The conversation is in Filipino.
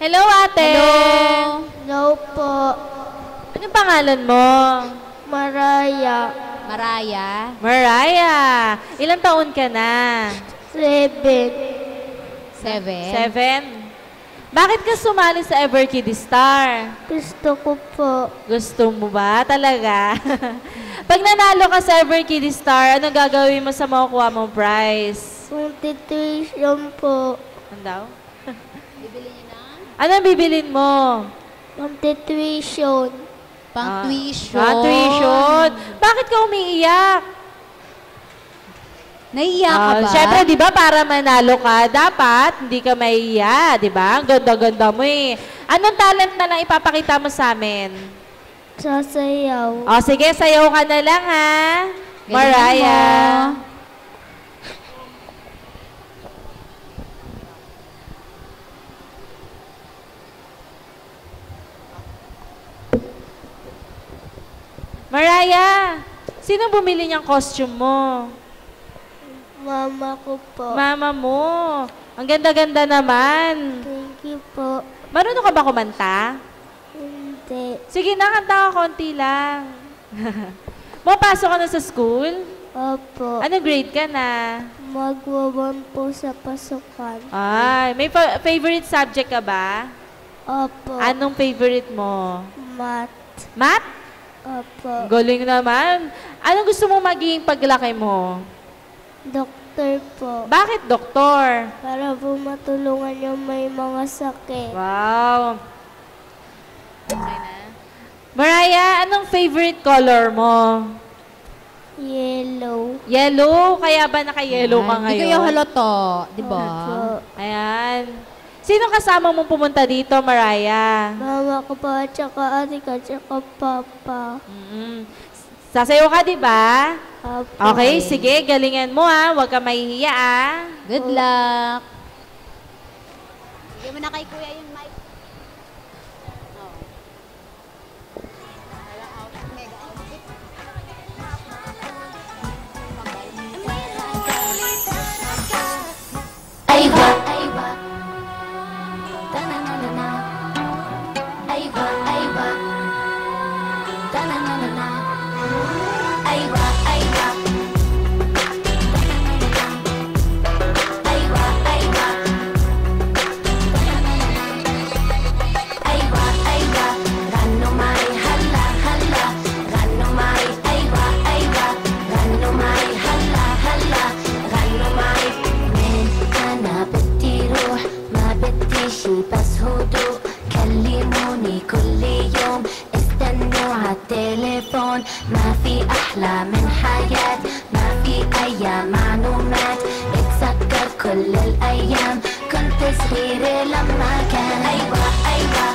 Hello, ate! Hello! Hello po. Anong pangalan mo? Maraya. Maraya. Mariah. Ilang taon ka na? 7. 7. Bakit ka sumali sa Ever Kid Star? Gusto ko po. Gusto mo ba talaga? Pag nanalo ka sa Ever Kid Star, anong gagawin mo sa makukuha mong prize? Constitution po. Ano daw? Bibili niyo na? Anong bibilin mo? Constitution. Pang-tuition. Tuition. Bakit ka umiiyak? Naiiyak ka ba? Siyempre, di ba, para manalo ka, dapat hindi ka maiiyak, di ba? Ang ganda-ganda mo eh. Anong talent na lang ipapakita mo sa amin? Sasayaw. O, sige, sayaw ka na lang, ha? Galingan Mariah. mo. Mariah, sino bumili niyang costume mo? Mama ko po. Mama mo. Ang ganda-ganda naman. Thank you po. Marunong ka ba kumanta? Hindi. Sige na, kanta ka konti lang. Mapasok ka na sa school? Opo. Anong grade ka na? Magwawan po sa pasukan. Ay, may favorite subject ka ba? Opo. Anong favorite mo? Math. Math? Opo. Galing naman. Anong gusto mo maging paglaki mo? Doktor po. Bakit doktor? Para po matulungan yung may mga sakit. Wow. Mariah, anong favorite color mo? Yellow. Yellow? Kaya ba naka-yellow ka Hindi ngayon? kayo haloto, di ba? Opo. Ayan. Sino kasama mong pumunta dito, Mariah? Mama ko po at saka ate ko at saka papa. Sasayaw ka, di ba? Opo. Okay, sige, galingan mo ha. Huwag ka mahihiya ah. Good luck. Sige mo na kay kuya yung mic. Aywa, aywa. Ta-na-na-na-na. Aywa, aywa. Ta-na-na-na-na. Aywa, aywa. Ta-na-na-na-na. Aywa, aywa. Ta-na-na-na-na. Aywa, aywa. Rano mai hala, hala. Rano mai aywa, aywa. Rano mai hala, hala. Rano mai أنا بدي روح ما بدي شي بس هدوء كلموني كل يوم استنوا عالتليفون ما في أحلى من حياة ما في أيام معلومات اتذكر كل الأيام كنت صغيرة لما كان أيوة أيوة